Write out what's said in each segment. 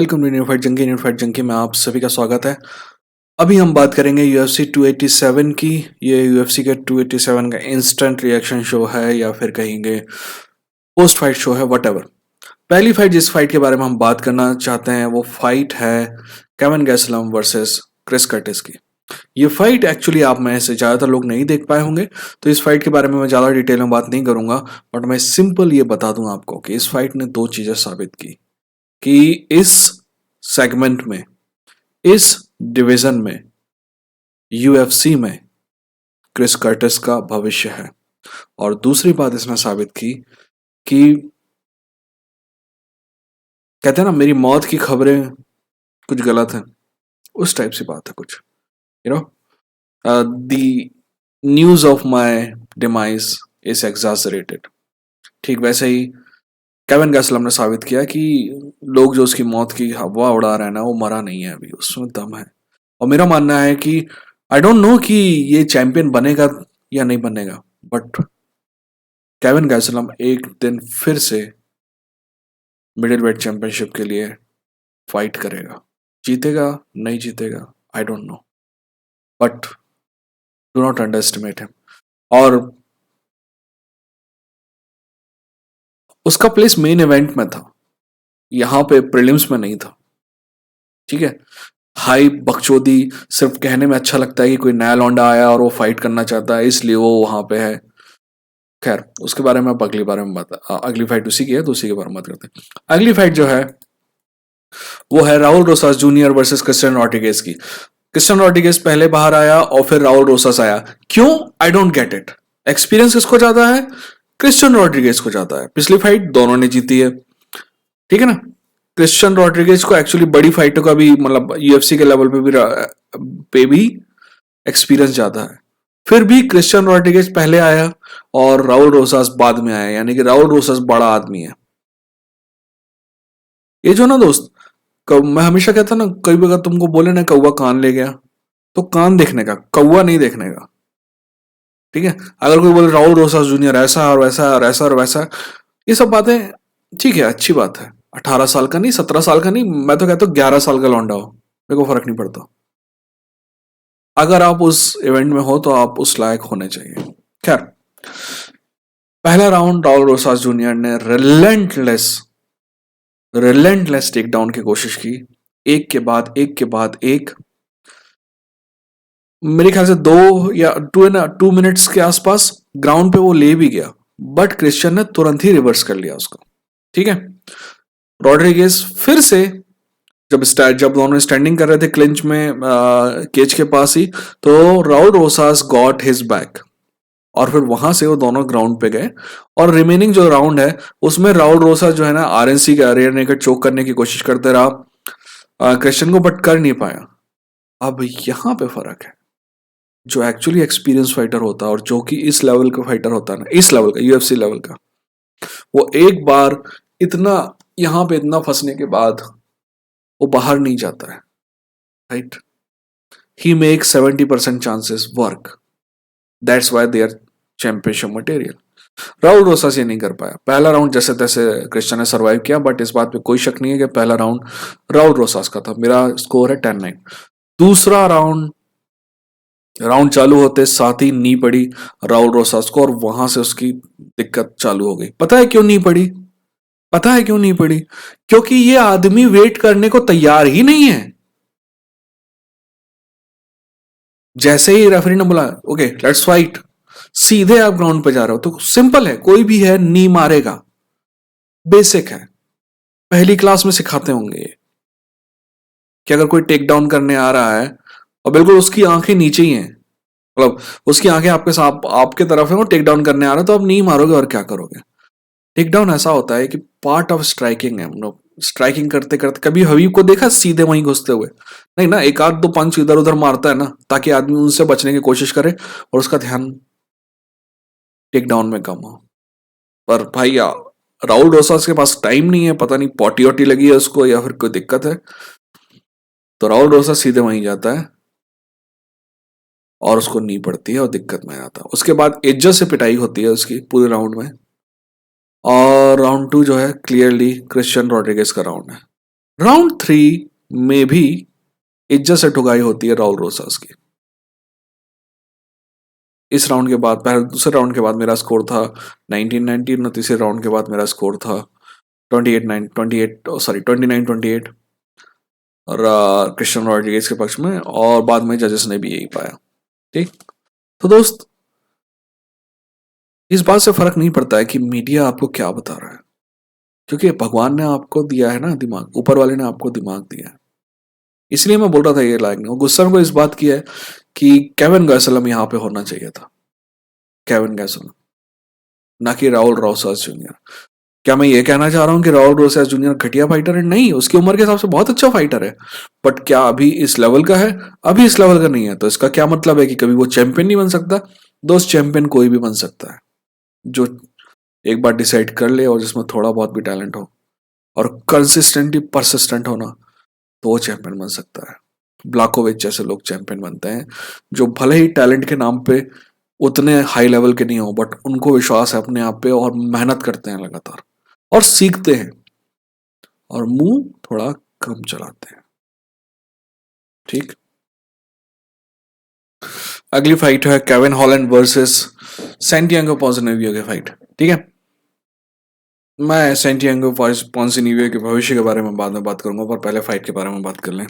Welcome to new fight junkie में आप सभी का स्वागत है। अभी हम बात करेंगे UFC 287 की। ये UFC के 287 का इंस्टेंट रिएक्शन शो है या फिर कहेंगे पोस्ट फाइट शो है, वट। पहली फाइट जिस फाइट के बारे में हम बात करना चाहते हैं वो फाइट है केविन गैसलम वर्सेस क्रिस कर्टिस की। ये फाइट एक्चुअली आप में से ज़्यादातर लोग नहीं देख पाए होंगे, तो इस फाइट के बारे में मैं ज़्यादा डिटेल में बात नहीं करूंगा। बट मैं सिंपल ये बता दूं आपको कि इस फाइट ने दो चीज़ें साबित की कि इस सेगमेंट में, इस डिवीजन में, UFC में क्रिस कर्टिस का भविष्य है। और दूसरी बात इसने साबित की कि कहते हैं ना, मेरी मौत की खबरें कुछ गलत हैं, उस टाइप से बात है कुछ। You know, the news of my demise is exaggerated. ठीक वैसे ही केविन गैसलम ने साबित किया कि लोग जो उसकी मौत की हवा उड़ा रहे हैं ना, वो मरा नहीं है, अभी उसमें दम है। और मेरा मानना है कि आई डोंट नो कि ये चैंपियन बनेगा या नहीं बनेगा, बट केविन गैसलम एक दिन फिर से मिडिल वेट चैंपियनशिप के लिए फाइट करेगा। जीतेगा नहीं जीतेगा I don't know, but do not underestimate him. और उसका प्लेस मेन इवेंट में था, यहाँ पे प्रीलिम्स में नहीं था। ठीक है, हाई बकचोदी सिर्फ कहने में अच्छा लगता है कि कोई नया लौंडा आया और वो फाइट करना चाहता है इसलिए वो वहां पे है। खैर, उसके बारे में आप अगली बारे में अगली फाइट उसी की है तो उसी के बारे में बात करते हैं। अगली फाइट जो है वो है Raul Rosas junior versus Christian Rodriguez की। क्रिस्टियन रॉड्रिगेज पहले बाहर आया और फिर राउल रोसास आया। क्यों? I don't get it. Experience किसको ज्यादा है? क्रिस्टियन रॉड्रिगेज को ज्यादा है। पिछली फाइट दोनों ने जीती है, ठीक है ना। क्रिस्टियन रॉड्रिगेज को एक्चुअली बड़ी फाइटों का भी, मतलब UFC के लेवल पे भी एक्सपीरियंस ज्यादा है। फिर भी क्रिस्टियन रॉड्रिगेज पहले आया और राउल रोसास बाद में आया, यानी कि राउल रोसास बड़ा आदमी है। ये जो ना दोस्त, मैं हमेशा कहता ना, कई बार तुमको बोले ना कौवा कान ले गया, तो कान देखने का, कौवा नहीं देखने का। ठीक है, अगर कोई बोले राहुल रोसास जूनियर ऐसा और वैसा और ऐसा और वैसा, ये सब बातें ठीक है, अच्छी बात है। 18 साल का नहीं, 17 साल का नहीं, मैं तो कहता हूँ 11 साल का लौंडा हो, मेरे को फर्क नहीं पड़ता। अगर आप उस इवेंट में हो तो आप उस लायक होने चाहिए। खैर, पहला राउंड राहुल रोसास जूनियर ने रिलेंटलेस टेक डाउन की कोशिश की, एक के बाद एक के बाद एक। मेरे ख्याल से 2 मिनट्स के आसपास ग्राउंड पे वो ले भी गया, बट क्रिश्चियन ने तुरंत ही रिवर्स कर लिया उसको। ठीक है, रॉड्रिगेज फिर से जब दोनों स्टैंडिंग कर रहे थे क्लिंच में, केज के पास ही, तो राउल रोसास गॉट हिज बैक और फिर वहां से वो दोनों ग्राउंड पे गए। और रिमेनिंग जो राउंड है उसमें राउल रोसास जो है ना, RNC का रेयर नेकेड चोक करने की कोशिश करते रहा क्रिश्चियन को, बट कर नहीं पाया। अब यहां पे फर्क है, जो एक्चुअली एक्सपीरियंस फाइटर होता है और जो कि इस लेवल का फाइटर होता है ना, इस लेवल का, UFC लेवल का, वो एक बार इतना यहां पे इतना फंसने के बाद वो बाहर नहीं जाता है। Right, he make 70% chances work, that's why they are championship material. Raul Rosas ये नहीं कर पाया। पहला राउंड जैसे तैसे क्रिश्चियन ने सर्वाइव किया, बट इस बात पे कोई शक नहीं है कि पहला राउंड राउल रोसास का था। मेरा स्कोर है 10-9। दूसरा राउंड चालू होते साथ ही नी पड़ी राउल रोसास को, और वहां से उसकी दिक्कत चालू हो गई। पता है क्यों नी पड़ी? पता है क्यों नहीं पड़ी? क्योंकि ये आदमी वेट करने को तैयार ही नहीं है। जैसे ही रेफरी ने बोला ओके लेट्स फाइट, सीधे आप ग्राउंड पे जा रहे हो, तो सिंपल है, कोई भी है नी मारेगा। बेसिक है, पहली क्लास में सिखाते होंगे ये कि अगर कोई टेक डाउन करने आ रहा है और बिल्कुल उसकी आंखें नीचे ही हैं, मतलब उसकी आंखें आपके तरफ है, वो टेक डाउन करने आ रहा है, तो आप नहीं मारोगे और क्या करोगे? टेक डाउन ऐसा होता है कि पार्ट ऑफ स्ट्राइकिंग है। हम लोग स्ट्राइकिंग करते करते कभी हबीब को देखा सीधे वहीं घुसते हुए? नहीं ना, एक आध दो पंच इधर उधर मारता है ना, ताकि आदमी उनसे बचने की कोशिश करे और उसका ध्यान टेक डाउन में कम हो। पर भाई राहुल रोसास के पास टाइम नहीं है, पता नहीं पॉटी वोटी लगी है उसको या फिर कोई दिक्कत है, तो राहुल रोसास सीधे वहीं जाता है और उसको नी पड़ती है और दिक्कत में आता है। उसके बाद इज्जत से पिटाई होती है उसकी पूरे राउंड में। और राउंड 2 जो है क्लियरली क्रिश्चियन रॉड्रिगेज का राउंड है। राउंड 3 में भी इज्जत से ठुकाई होती है राउल रोसास की। इस राउंड के बाद, पहले दूसरे राउंड के बाद मेरा स्कोर था 19-19 और तीसरे राउंड के बाद मेरा स्कोर था 29-28 और क्रिस्टियन रॉड्रिगेज के पक्ष में, और बाद में जजेस ने भी यही पाया। ठीक, तो दोस्त इस बात से फर्क नहीं पड़ता है कि मीडिया आपको क्या बता रहा है, क्योंकि भगवान ने आपको दिया है ना दिमाग, ऊपर वाले ने आपको दिमाग दिया है। इसलिए मैं बोल रहा था ये लायक नहीं, गुस्सा को इस बात की है कि केविन गैसलम यहाँ पे होना चाहिए था, केविन गैसलम, ना कि राहुल रोसास जूनियर। क्या मैं ये कहना चाह रहा हूँ कि राहुल रोसास जूनियर घटिया फाइटर है? नहीं, उसकी उम्र के हिसाब से बहुत अच्छा फाइटर है, बट क्या अभी इस लेवल का है? अभी इस लेवल का नहीं है। तो इसका क्या मतलब है कि कभी वो चैंपियन नहीं बन सकता? दोस्त, चैंपियन कोई भी बन सकता है जो एक बार डिसाइड कर ले और जिसमें थोड़ा बहुत भी टैलेंट हो और कंसिस्टेंटली परसिस्टेंट होना, तो वो चैंपियन बन सकता है। ब्लाकोविच जैसे लोग चैंपियन बनते हैं, जो भले ही टैलेंट के नाम पे उतने हाई लेवल के नहीं हो, बट उनको विश्वास है अपने आप पे और मेहनत करते हैं लगातार और सीखते हैं और मुंह थोड़ा कम चलाते हैं। ठीक, अगली फाइट है केविन हॉलैंड वर्सेस सैंटियागो पोंजिनियो की फाइट। ठीक है, मैं सैंटियागो पोंजिनियो के भविष्य के बारे में बाद में बात करूंगा, पर पहले फाइट के बारे में बात कर लें।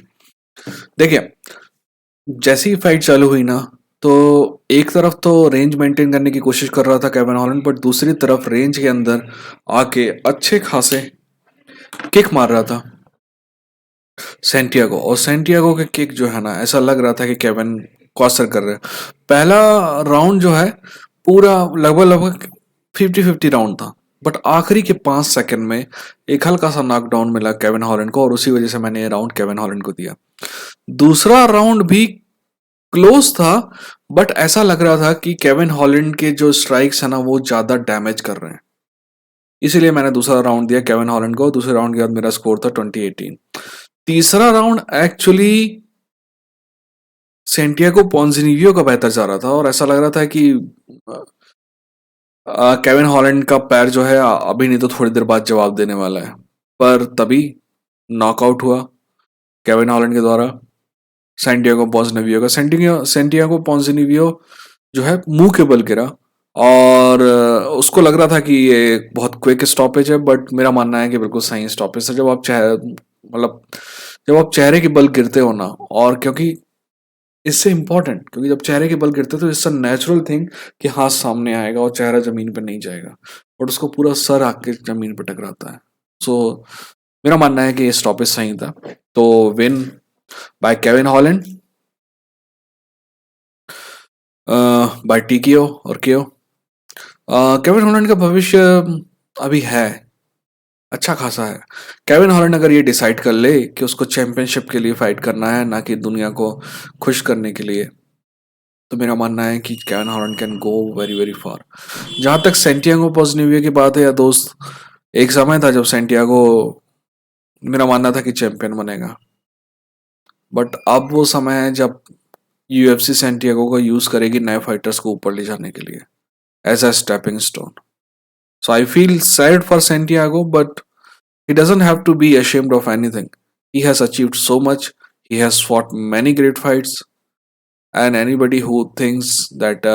देखिए, जैसे ही फाइट चालू हुई ना, तो एक तरफ तो रेंज मेंटेन करने की कोशिश कर रहा था केविन हॉलैंड, बट दूसरी तरफ रेंज के अंदर आके अच्छे खासे किक मार रहा था सैंटियागो, और सैंटियागो के किक जो है ना, ऐसा लग रहा था कि केविन कॉसर कर रहे हैं। पहला राउंड जो है पूरा लगभग लगभग 50-50 राउंड था, बट आखिरी के 5 सेकंड में एक हल्का सा नॉकडाउन मिला केविन हॉलैंड को, और उसी वजह से मैंने ये राउंड केविन हॉलैंड को दिया। दूसरा राउंड भी क्लोज था, बट ऐसा लग रहा था कि केविन हॉलैंड के जो स्ट्राइक्स है ना, वो ज्यादा डैमेज कर रहे हैं, इसीलिए मैंने दूसरा राउंड दिया केविन हॉलैंड को। दूसरे राउंड के बाद मेरा स्कोर था 20-18। तीसरा राउंड एक्चुअली सेंटियागो पोंजिनियो का बेहतर जा रहा था, और ऐसा लग रहा था कि केविन हॉलैंड का पैर जो है अभी नहीं तो थोड़ी देर बाद जवाब देने वाला है, पर तभी नॉकआउट हुआ केविन हॉलैंड के द्वारा सैंटियागो पोंजिनियो का। सैंटियागो पोंजिनियो जो है मुंह के बल गिरा, और उसको लग रहा था कि ये बहुत क्विक स्टॉपेज है, बट मेरा मानना है कि बिल्कुल सही स्टॉपेज है। जब आप मतलब जब आप चेहरे के बल गिरते हो ना, और क्योंकि इससे इम्पोर्टेंट, क्योंकि जब चेहरे के बल गिरते तो इससे नेचुरल थिंग कि हाथ सामने आएगा और चेहरा जमीन पर नहीं जाएगा, और उसको पूरा सर आके जमीन पर टकराता है। सो मेरा मानना है कि ये स्टॉपेज सही था, तो win by Kevin Holland, by TKO और केओ। केविन हॉलैंड का भविष्य अभी है, अच्छा खासा है। केविन हॉलैंड अगर ये डिसाइड कर ले कि उसको चैंपियनशिप के लिए फाइट करना है, ना कि दुनिया को खुश करने के लिए, तो मेरा मानना है कि Kevin Holland can go very very far. जहां तक सैंटियागो पोंजिनियो की बात है, या दोस्त, एक समय था जब सैंटियागो, मेरा मानना था कि चैंपियन बनेगा, बट अब वो समय है जब यूएफसी सैंटियागो को यूज करेगी नए फाइटर्स को ऊपर ले जाने के लिए as a stepping stone. So I feel sad for Santiago, but he doesn't have to be ashamed of anything. He has achieved so much. He has fought many great fights, and anybody who thinks that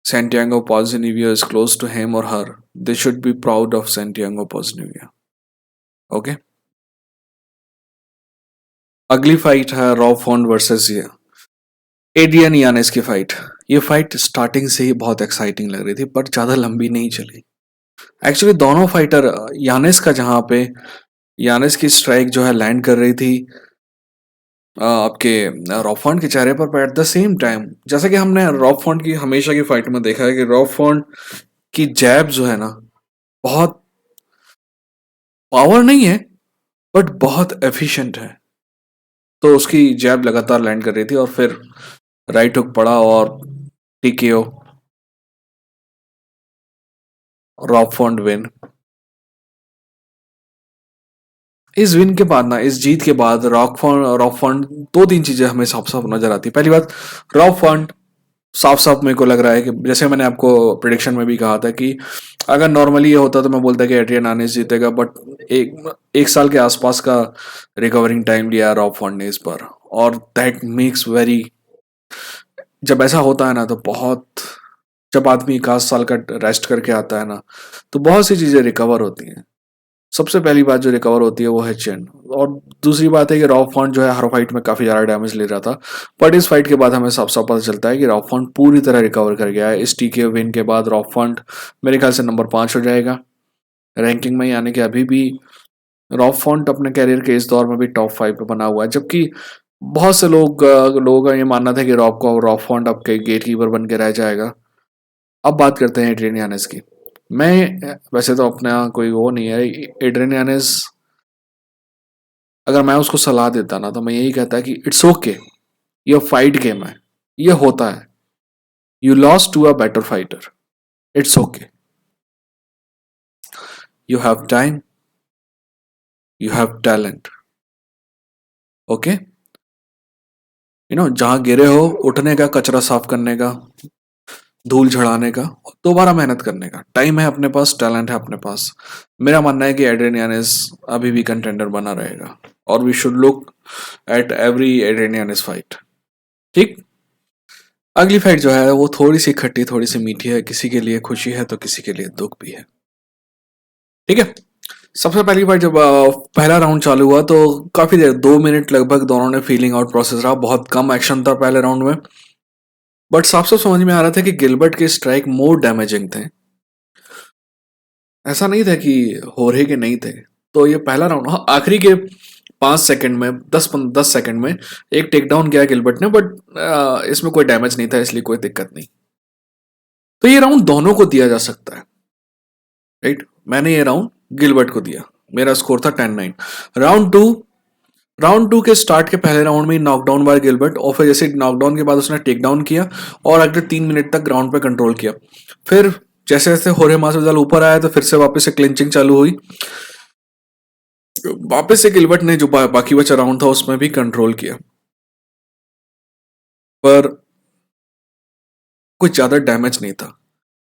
Santiago Ponzinibbio is close to him or her, they should be proud of Santiago Ponzinibbio. Okay. अगली fight है Rob font versus ये Adrian यानेस की fight. ये fight starting से ही बहुत exciting लग रही थी, पर ज्यादा लंबी नहीं चली। एक्चुअली दोनों फाइटर, यानेस का जहां पे यानेस की स्ट्राइक जो है लैंड कर रही थी आपके रॉब फॉन्ट के चेहरे पर एट द सेम टाइम, जैसा कि हमने रॉब फॉन्ट की हमेशा की फाइट में देखा है कि रॉब फॉन्ट की जैब जो है ना, बहुत पावर नहीं है, बट बहुत एफिशिएंट है। तो उसकी जैब लगातार लैंड कर रही थी, और फिर राइट हुक पड़ा और टीकेओ, रॉब फॉन्ट विन। इस विन के बाद ना, इस जीत के बाद रॉब फॉन्ट दो तीन चीजें हमें साफ साफ नजर आती। पहली बात, रॉब फॉन्ट साफ साफ मेरे को लग रहा है कि जैसे मैंने आपको प्रिडिक्शन में भी कहा था कि अगर नॉर्मली ये होता तो मैं बोलता कि एड्रियन आनिस जीतेगा, बट एक साल के आसपास का रिकवरिंग टाइम लिया रॉब फॉन्ट ने इस पर, और दैट मेक्स वेरी, जब ऐसा होता है ना तो बहुत, जब आदमी 1 आध साल का रेस्ट करके आता है ना तो बहुत सी चीज़ें रिकवर होती हैं। सबसे पहली बात जो रिकवर होती है वो है चिन, और दूसरी बात है कि रॉब फॉन्ट जो है हर फाइट में काफ़ी ज़्यादा डैमेज ले रहा था, बट इस फाइट के बाद हमें साफ साफ पता चलता है कि रॉब फॉन्ट पूरी तरह रिकवर कर गया है। इस टीके विन के बाद रॉब फॉन्ट मेरे ख्याल से नंबर 5 हो जाएगा रैंकिंग में, यानी कि अभी भी रॉब फॉन्ट अपने कैरियर के इस दौर में भी टॉप 5 पे बना हुआ है, जबकि बहुत से लोगों का ये मानना था कि रॉब फॉन्ट अब के गेट कीपर बन के रह जाएगा। अब बात करते हैं एड्रियन यानेस की। मैं वैसे तो अपना कोई वो नहीं है, एड्रियन यानेस अगर मैं उसको सलाह देता ना तो मैं यही कहता कि इट्स ओके, ये फाइट गेम है, ये होता है, you lost to a better fighter, it's okay, you have time, you have talent, okay, जहां गिरे हो उठने का, कचरा साफ करने का, धूल झड़ाने का, दोबारा मेहनत करने का टाइम है अपने पास, टैलेंट है अपने पास। मेरा मानना है कि एड्रियन यानेस अभी भी कंटेंडर बना रहेगा, और we should look at every Adrian Yanez fight. ठीक। अगली फाइट जो है वो थोड़ी सी खट्टी, थोड़ी सी मीठी है, किसी के लिए खुशी है तो किसी के लिए दुख भी है। ठीक है। सबसे पहली बार जब पहला राउंड चालू हुआ तो काफी देर, 2 मिनट लगभग दोनों ने फीलिंग आउट प्रोसेस रहा, बहुत कम एक्शन था पहले राउंड में, बट साफ साफ समझ में आ रहा था कि गिलबर्ट के स्ट्राइक मोर डैमेजिंग थे। ऐसा नहीं था कि होरे के नहीं थे। तो ये पहला राउंड, हाँ, आखिरी के 5 सेकंड में, 10 सेकंड में एक टेक डाउन किया गिलबर्ट ने, बट इसमें कोई डैमेज नहीं था, इसलिए कोई दिक्कत नहीं। तो ये राउंड दोनों को दिया जा सकता है, राइट। मैंने ये राउंड गिलबर्ट को दिया, मेरा स्कोर था 10-9। राउंड टू के स्टार्ट के पहले राउंड में नॉकडाउन बाय गिलबर्ट, और फिर जैसे नॉकडाउन के बाद उसने टेक डाउन किया और अगले 3 मिनट तक ग्राउंड पे कंट्रोल किया। फिर जैसे जैसे होरे मासविडल ऊपर आया तो फिर से वापस से क्लिंचिंग चालू हुई, वापस से गिलबर्ट ने जो बाकी बचा राउंड था उसमें भी कंट्रोल किया, पर कुछ ज्यादा डैमेज नहीं था।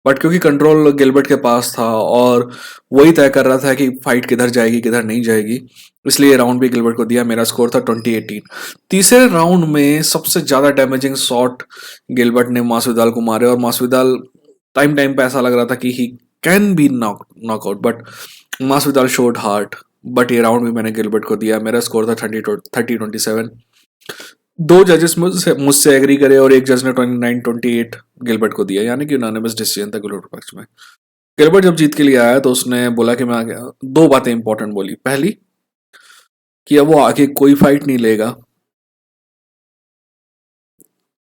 बट क्योंकि कंट्रोल गिलबर्ट के पास था और वही तय कर रहा था कि फाइट किधर जाएगी किधर नहीं जाएगी, इसलिए राउंड भी गिलबर्ट को दिया। मेरा स्कोर था 20-18। तीसरे राउंड में सबसे ज्यादा डैमेजिंग शॉट गिलबर्ट ने मासविदाल को मारे, और मासविदाल टाइम टाइम पे ऐसा लग रहा था कि he can be knockout, but Masvidal showed heart. But ये राउंड भी मैंने गिलबर्ट को दिया, मेरा स्कोर था 30-27। दो जजेस मुझसे एग्री करे और एक जज ने 29-28 गिलबर्ट को दिया, यानी कि यूनानिमस डिसीजन था गिलबर्ट के पक्ष में। गिलबर्ट जब जीत के लिए आया तो उसने बोला कि मैं आ गया, दो बातें इंपॉर्टेंट बोली। पहली कि अब वो आगे कोई फाइट नहीं लेगा,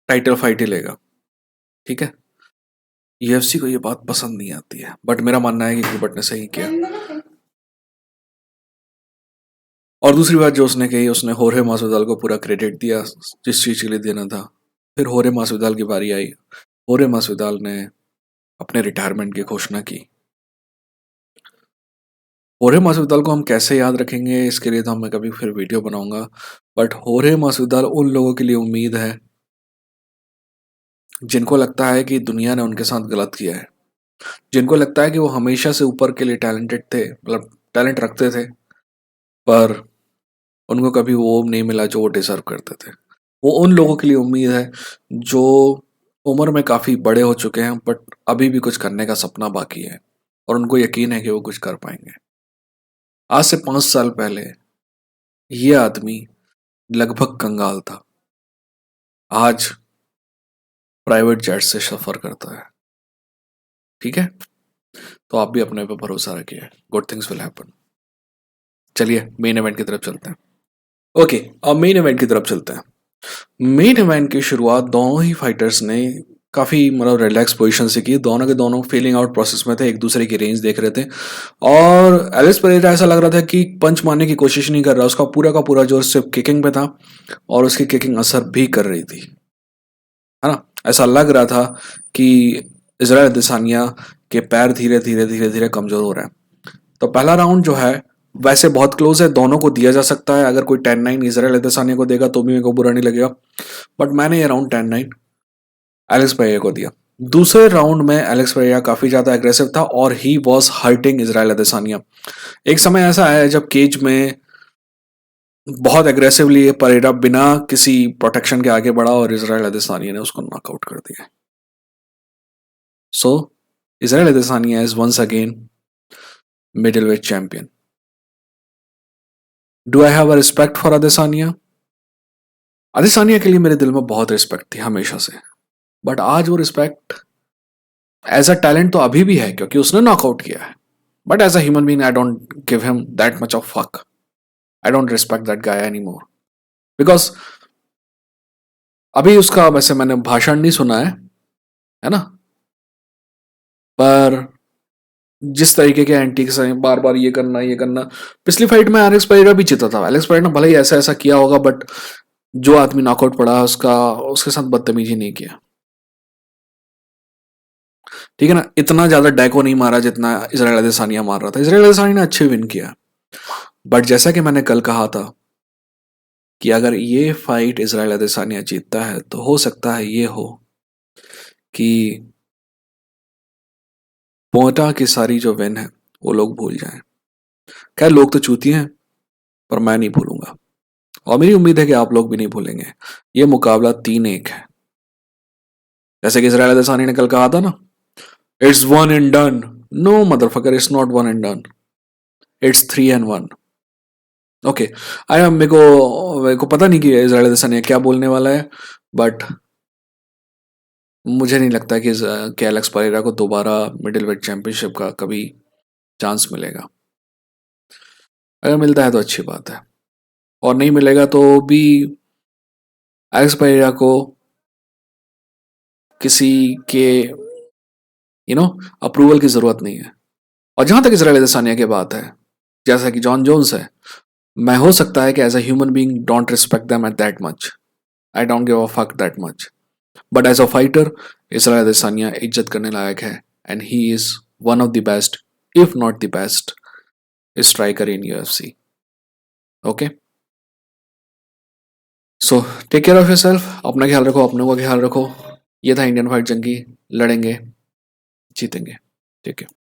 टाइटल फाइट ही लेगा। ठीक है। यूएफसी को ये बात पसंद नहीं आती है, बट मेरा मानना है कि गिलबर्ट ने सही किया। और दूसरी बात जो उसने कही, उसने होरे मासविदाल को पूरा क्रेडिट दिया जिस चीज के लिए देना था। फिर होरे मासविदाल की बारी आई, होरे मासविदाल ने अपने रिटायरमेंट की घोषणा की। होरे मासविदाल को हम कैसे याद रखेंगे इसके लिए तो मैं कभी फिर वीडियो बनाऊंगा, बट होरे मासविदाल उन लोगों के लिए उम्मीद है जिनको लगता है कि दुनिया ने उनके साथ गलत किया है, जिनको लगता है कि वो हमेशा से ऊपर के लिए टैलेंटेड थे, मतलब टैलेंट रखते थे, पर उनको कभी वो नहीं मिला जो वो डिजर्व करते थे। वो उन लोगों के लिए उम्मीद है जो उम्र में काफी बड़े हो चुके हैं बट अभी भी कुछ करने का सपना बाकी है, और उनको यकीन है कि वो कुछ कर पाएंगे। आज से 5 साल पहले ये आदमी लगभग कंगाल था, आज प्राइवेट जेट से सफर करता है। ठीक है। तो आप भी अपने पे भरोसा रखिए, गुड थिंग्स विल हैपन। चलिए मेन इवेंट की तरफ चलते हैं। ओके, अब मेन इवेंट की तरफ चलते हैं। मेन इवेंट की शुरुआत दोनों ही फाइटर्स ने काफ़ी मतलब रिलैक्स पोजीशन से की। दोनों के दोनों फीलिंग आउट प्रोसेस में थे, एक दूसरे की रेंज देख रहे थे, और एलिस पेरेरा ऐसा लग रहा था कि पंच मारने की कोशिश नहीं कर रहा, उसका पूरा का पूरा जोर सिर्फ किकिंग पे था, और उसकी किकिंग असर भी कर रही थी, है ना। ऐसा लग रहा था कि इजराइल अदेसानिया के पैर धीरे धीरे धीरे धीरे कमजोर हो रहे हैं। तो पहला राउंड जो है वैसे बहुत क्लोज है, दोनों को दिया जा सकता है। अगर कोई 10-9 इजराइल अदेसानिया को देगा तो भी मेरे को बुरा नहीं लगेगा, बट मैंने ये राउंड 10-9 एलेक्स पेरेरा को दिया। दूसरे राउंड में एलेक्स पेरेरा काफी ज्यादा एग्रेसिव था और ही वॉज हर्टिंग इजराइल अदेसानिया। एक समय ऐसा आया जब केज में बहुत एग्रेसिवली परेरा बिना किसी प्रोटेक्शन के आगे बढ़ा और इजराइल अदेसानिया ने उसको नॉकआउट कर दिया। So Israel Adesanya is once again middleweight champion. Do I have a respect for Adesanya? Adesanya के लिए मेरे दिल में बहुत रिस्पेक्ट थी हमेशा से, बट आज वो रिस्पेक्ट एज अ टैलेंट तो अभी भी है क्योंकि उसने नॉकआउट किया है, but as a human being I don't give him that much of fuck. I don't respect that guy any more because अभी उसका वैसे मैंने भाषण नहीं सुना है ना, पर जिस तरीके के एंटीक्स हैं, बार बार ये करना। पिछली फाइट में एलेक्स पेरेरा भी जीता था। एलेक्स पेरेरा ने भले ही ऐसा ऐसा किया होगा, बट जो आदमी नॉकआउट पड़ा उसका उसके साथ बदतमीजी नहीं किया, ठीक है ना। इतना ज्यादा डैको नहीं मारा जितना इजराइल अदेसानिया मार रहा था। इजराइल अदेसानिया ने अच्छे विन किया, बट जैसा कि मैंने कल कहा था कि अगर ये फाइट इजराइल अदेसानिया जीतता है तो हो सकता है ये हो कि पोटा की सारी जो विन है वो लोग भूल जाएं। खैर, लोग तो चूती हैं, पर मैं नहीं भूलूंगा और मेरी उम्मीद है कि आप लोग भी नहीं भूलेंगे। ये मुकाबला 3-1 है, जैसे कि इजराइल अदेसानिया ने कल कहा था ना, it's one and done. No motherfucker, it's not one and done, it's 3-1। Okay, I मेरे को पता नहीं कि इजराइल अदेसानिया क्या बोलने वाला है, बट मुझे नहीं लगता कि एलेक्स परेरा को दोबारा मिडिल वेट चैंपियनशिप का कभी चांस मिलेगा। अगर मिलता है तो अच्छी बात है, और नहीं मिलेगा तो भी एलेक्स परेरा को किसी के अप्रूवल की जरूरत नहीं है। और जहां तक इजराइल अदेसानिया की बात है, जैसा कि जॉन जोन्स है, मैं हो सकता है कि as a human being don't respect them at that much, I don't give a fuck that much, but as a fighter Israel Adesanya इज्जत करने लायक है, and he is one of the best, if not the best striker in UFC. Okay, so take care of yourself, अपना ख्याल रखो, अपनों का ख्याल रखो। ये था इंडियन फाइट जंगी, लड़ेंगे, जीतेंगे। ठीक है।